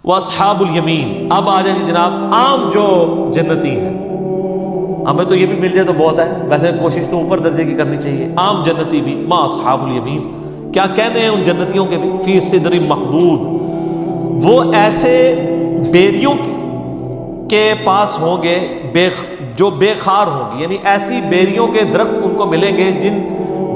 واصحاب الیمین، اب آ جائے جی جناب عام جو جنتی ہیں، ہمیں تو یہ بھی مل جائے تو بہت ہے، ویسے کوشش تو اوپر درجے کی کرنی چاہیے، عام جنتی بھی، ما اصحاب الیمین، کیا کہنے ہیں ان جنتیوں کے بھی، فی صدر مخضود، وہ ایسے بیریوں کے پاس ہوں گے جو بے خار ہوں گی، یعنی ایسی بیریوں کے درخت ان کو ملیں گے جن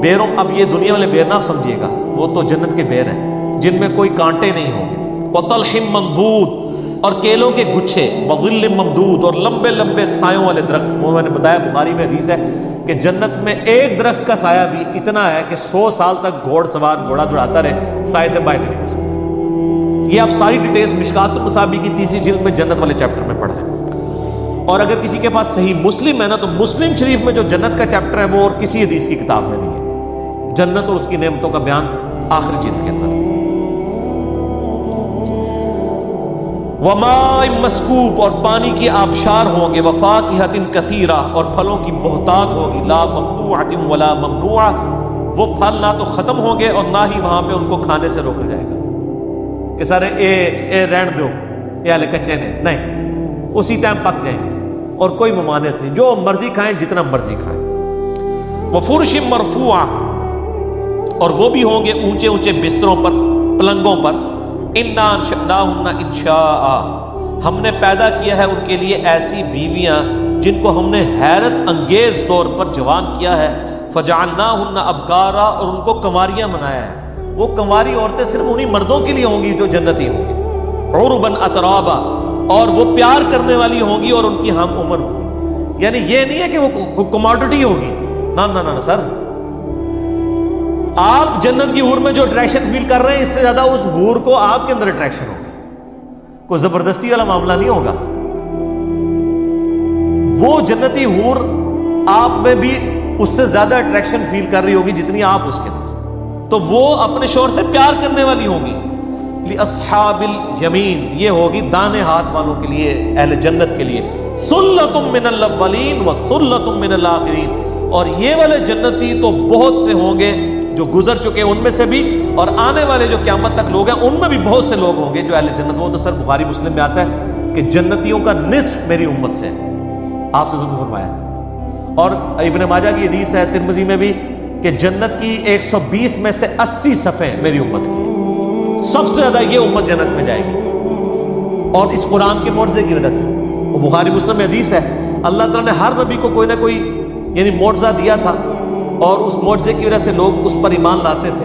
بیروں، اب یہ دنیا والے بیر نہ سمجھیے گا، وہ تو جنت کے بیر ہیں جن میں کوئی کانٹے نہیں ہوں گے، وطلح منضود، اور کیلوں کے گچھے، وظل ممدود، اور لمبے لمبے سایوں والے درخت، وہ میں نے بتایا بخاری میں حدیث ہے کہ جنت میں ایک درخت کا سایہ بھی اتنا ہے کہ 100 سال تک گھوڑ سوار گھوڑا دوڑاتا رہے، سائے سے باہر نہیں نکل سکتا۔ یہ آپ ساری ڈیٹیلز مشکات المصابیح کی 3 جلد میں جنت والے چیپٹر میں پڑھ لیں، اور اگر کسی کے پاس صحیح مسلم ہے نا تو مسلم شریف میں جو جنت کا چیپٹر ہے وہ اور کسی حدیث کی کتاب میں نہیں ہے، جنت اور اس کی نعمتوں کا بیان آخری جلد کے اندر۔ وماء مسکوب، اور پانی کی آبشار ہوں گے، وفاکہۃ کثیرہ، اور پھلوں کی بہتات ہوگی، لا مقطوعۃ ولا ممنوعہ، وہ پھل نہ تو ختم ہوں گے اور نہ ہی وہاں پہ ان کو کھانے سے روکا جائے گا کہ سارے اے رہن دو، یہ ہلے کچے نے، نہیں، اسی ٹائم پک جائیں گے اور کوئی ممانعت نہیں، جو مرضی کھائیں جتنا مرضی کھائیں۔ وفرش مرفوعہ، اور وہ بھی ہوں گے اونچے اونچے بستروں پر، پلنگوں پر، انا انشأناہن انشاء، ہم نے پیدا کیا ہے ان کے لیے ایسی بیویاں جن کو ہم نے حیرت انگیز طور پر جوان کیا ہے، فجعلناہن ابکارا، اور ان کو کنواریاں بنایا ہے، وہ کنواری عورتیں صرف انہی مردوں کے لیے ہوں گی جو جنتی ہوں گی، عربا اترابا، اور وہ پیار کرنے والی ہوں گی اور ان کی ہم عمر ہوگی، یعنی یہ نہیں ہے کہ وہ کموڈٹی ہوگی، نہ نہ نہ سر، آپ جنت کی حور میں جو اٹریکشن فیل کر رہے ہیں اس سے زیادہ اس حور کو آپ کے اندر اٹریکشن ہوگی، کوئی زبردستی والا معاملہ نہیں ہوگا، وہ جنتی حور آپ میں بھی اس سے زیادہ اٹریکشن فیل کر رہی ہوگی جتنی آپ اس کے اندر، تو وہ اپنے شوہر سے پیار کرنے والی ہوں گی۔ لِأَصْحَابِ الْيَمِينَ، یہ ہوگی دانے ہاتھ والوں کے لیے، اہل جنت کے لیے، سُلَّةٌ مِّنَ الْأَوَّلِينَ وَسُلَّةٌ مِّنَ الْآخِرِينَ، اور یہ والے جنتی تو بہت سے ہوں گے جو گزر چکے ان میں سے بھی، اور آنے والے جو قیامت تک لوگ ہیں ان میں بھی بہت سے لوگ ہوں گے جو اہل جنت، وہ تو سر بخاری مسلم میں آتا ہے کہ جنتیوں کا نصف میری امت سے ہے، آپ سے ذکر فرمایا، اور ابن ماجہ کی حدیث ہے، ترمذی میں بھی، کہ جنت کی 120 میں سے 80 صفیں میری امت کی ہیں، سب سے زیادہ یہ امت جنت میں جائے گی، اور اس قرآن کے معجزے کی وجہ سے، وہ بخاری مسلم میں حدیث ہے، اللہ تعالیٰ نے ہر نبی کو کوئی نہ کوئی یعنی معجزہ دیا تھا، اور اس معجزے کی وجہ سے لوگ اس پر ایمان لاتے تھے،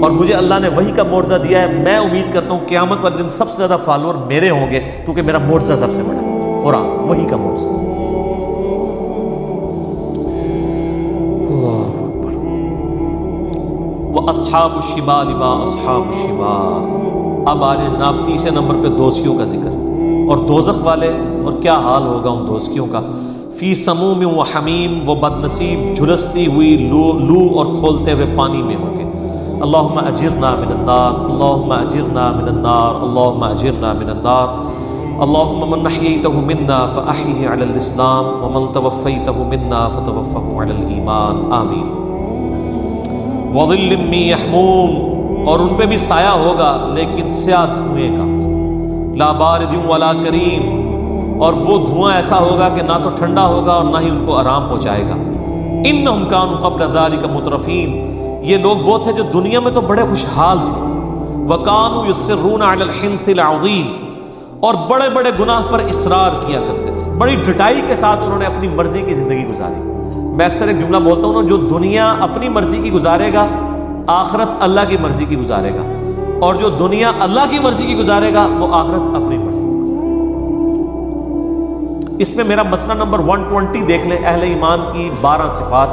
اور مجھے اللہ نے وحی کا معجزہ دیا ہے، میں امید کرتا ہوں قیامت والے دن سب سے زیادہ فالوور میرے ہوں گے، کیونکہ میرا معجزہ سب سے بڑا ہے، قرآن وحی کا معجزہ۔ اللہ اکبر۔ وَأَصْحَابُ الشِّمَالِ مَا أَصْحَابُ الشِّمَالِ، اب آ جائے جناب تیسرے نمبر پہ دوزخیوں کا ذکر، اور دوزخ والے اور کیا حال ہوگا ان دوزخیوں کا، فی سموم و حمیم، وہ بد نصیب جھلستی ہوئی لو اور کھولتے ہوئے پانی میں ہوں گے، اللہم اجرنا من النار، اللہم اجرنا من النار، اللہم اجرنا من النار، اللہم من احییتہ منا فاحیہ علی الاسلام، ومن توفیتہ منا فتوفہ علی الایمان، آمین۔ وظل من یحموم، اور ان پہ بھی سایہ ہوگا لیکن سیاہ دھوئیں کا، لا بارد ولا کریم، اور وہ دھواں ایسا ہوگا کہ نہ تو ٹھنڈا ہوگا اور نہ ہی ان کو آرام پہنچائے گا۔ انہم کانوا قبل ذلک مترفین، یہ لوگ وہ تھے جو دنیا میں تو بڑے خوشحال تھے، وکانوا یصرون علی الحنث العظیم، اور بڑے بڑے گناہ پر اصرار کیا کرتے تھے، بڑی ڈٹائی کے ساتھ انہوں نے اپنی مرضی کی زندگی گزاری۔ میں اکثر ایک جملہ بولتا ہوں نا، جو دنیا اپنی مرضی کی گزارے گا آخرت اللہ کی مرضی کی گزارے گا، اور جو دنیا اللہ کی مرضی کی گزارے گا وہ آخرت اپنی مرضی کی۔ اس میں میرا مسئلہ نمبر 120 دیکھ لیں، اہل ایمان کی 12 صفات،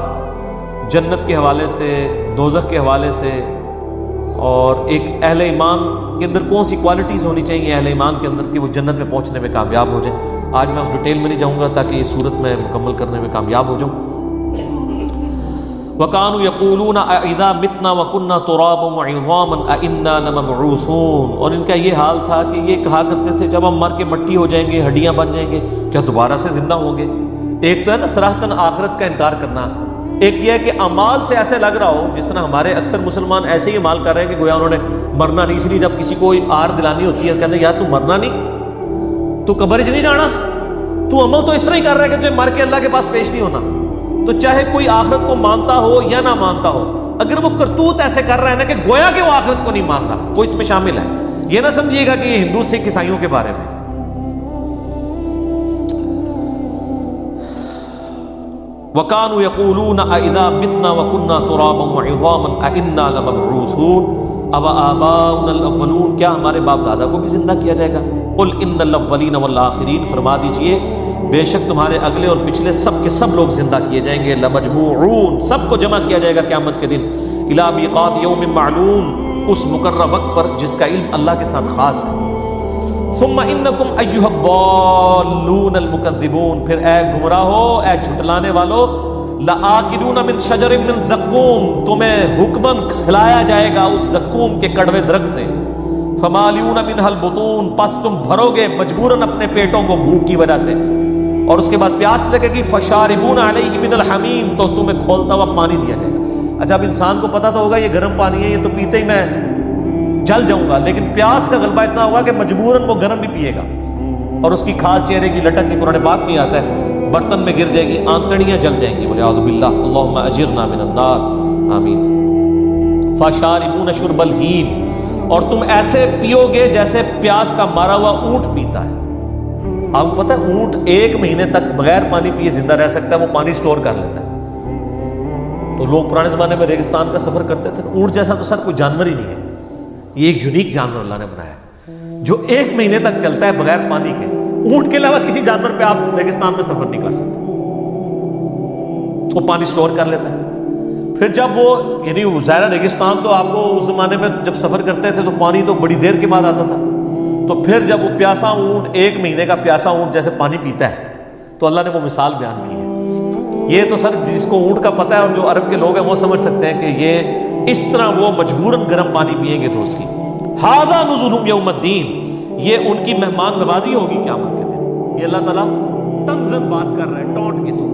جنت کے حوالے سے، دوزخ کے حوالے سے، اور ایک اہل ایمان کے اندر کون سی کوالٹیز ہونی چاہیے اہل ایمان کے اندر کہ وہ جنت میں پہنچنے میں کامیاب ہو جائیں۔ آج میں اس ڈیٹیل میں نہیں جاؤں گا تاکہ یہ صورت میں مکمل کرنے میں کامیاب ہو جاؤں۔ وَكَانُوا يَقُولُونَ أَإِذَا مِتْنَا وَكُنَّا تُرَابًا وَعِظَامًا أَإِنَّا لَمَبْعُوثُونَ، اور ان کا یہ حال تھا کہ یہ کہا کرتے تھے جب ہم مر کے مٹی ہو جائیں گے، ہڈیاں بن جائیں گے، کیا دوبارہ سے زندہ ہوں گے؟ ایک تو ہے نا صراحتاً آخرت کا انکار کرنا، ایک یہ ہے کہ اعمال سے ایسے لگ رہا ہو جس طرح ہمارے اکثر مسلمان ایسے ہی اعمال کر رہے ہیں کہ گویا انہوں نے مرنا نہیں، اس لیے جب کسی کو آر دلانی ہوتی ہے کہتے ہیں یار تو مرنا نہیں، تو قبر نہیں جانا، تو عمل تو اس طرح ہی کر رہا ہے کہ تجھے مر کے اللہ کے پاس پیش نہیں ہونا۔ تو چاہے کوئی آخرت کو مانتا ہو یا نہ مانتا ہو، اگر وہ کرتوت ایسے کر رہا ہے نا کہ گویا کہ وہ آخرت کو نہیں مان رہا، وہ اس میں شامل ہے۔ یہ نہ سمجھیے گا کہ یہ ہندو سکھ عیسائیوں کے بارے میں۔ وَكَانُوا يَقُولُونَ أَإِذَا مِتْنَا وَكُنَّا تُرَابًا وَعِظَامًا أَإِنَّا لَمَبْعُوثُونَ أَوَآبَاؤُنَا الْأَوَّلُونَ، کیا ہمارے باپ دادا کو بھی زندہ کیا جائے گا؟ قُلْ إِنَّ الْأَوَّلِينَ وَالْآخِرِينَ، فرما دیجئے بے شک تمہارے اگلے اور پچھلے سب کے سب لوگ زندہ کیے جائیں گے۔ لَمَجْمُوعُونَ، سب کو جمع کیا جائے گا قیامت کے دن، إِلَىٰ مِيقَاتِ يَوْمٍ مَّعْلُومٍ، اس مقررہ وقت پر جس کا علم اللہ کے ساتھ خاص ہے۔ ثم انکم ایھا الضالون المکذبون، پھر اے گمراہو، اے جھٹلانے والو، لآکلون من شجر من زقوم، تمہیں حکماً کھلایا جائے گا اس زقوم کے کڑوے درخت سے، فمالئون منھا البطون، پس تم بھرو گے مجبوراً اپنے پیٹوں کو بھوک کی وجہ سے، اور اس کے بعد پیاس لگے گی، فشاربون علیہ من الحمیم، تو تمہیں کھولتا ہوا پانی دیا جائے گا۔ اچھا اب انسان کو پتا تو ہوگا یہ گرم پانی ہے، یہ تو پیتے ہی میں جل جاؤں گا، لیکن پیاس کا غلبہ اتنا ہوگا کہ مجبوراً وہ گرم بھی پیے گا، اور اس کی کھال چہرے کی لٹک کے قرآن پاک میں آتا ہے برتن میں گر جائے گی، آنتڑیاں جل جائیں گی، والعیاذ باللہ، اللہم اجرنا من النار، آمین۔ فشاربون شرب الہیم، اور تم ایسے پیو گے جیسے پیاس کا مارا ہوا اونٹ پیتا ہے۔ آپ کو پتہ ہے اونٹ 1 مہینے تک بغیر پانی پیے زندہ رہ سکتا ہے، وہ پانی سٹور کر لیتا ہے۔ تو لوگ پرانے زمانے میں ریگستان کا سفر کرتے تھے، اونٹ جیسا تو سر کوئی جانور ہی نہیں ہے، یہ ایک یونیک جانور اللہ نے بنایا ہے جو 1 مہینے تک چلتا ہے بغیر پانی کے۔ اونٹ کے علاوہ کسی جانور پہ آپ ریگستان میں سفر نہیں کر سکتے، وہ پانی سٹور کر لیتا ہے۔ پھر جب وہ یعنی ظاہر ریگستان تو آپ کو اس زمانے میں جب سفر کرتے تھے تو پانی تو بڑی دیر کے بعد آتا تھا، تو پھر جب وہ پیاسا اونٹ 1 مہینے کا پیاسا اونٹ جیسے پانی پیتا ہے تو اللہ نے وہ مثال بیان کی ہے۔ یہ تو سر جس کو اونٹ کا پتہ ہے اور جو عرب کے لوگ ہیں وہ سمجھ سکتے ہیں کہ یہ اس طرح وہ مجبوراً گرم پانی پیئیں گے تو اس کی ھذا نزلہم یوم الدین، یہ ان کی مہمان نوازی ہوگی قیامت کے دن۔ یہ اللہ تعالیٰ تنزن بات کر رہے ہیں ٹونٹ کی تو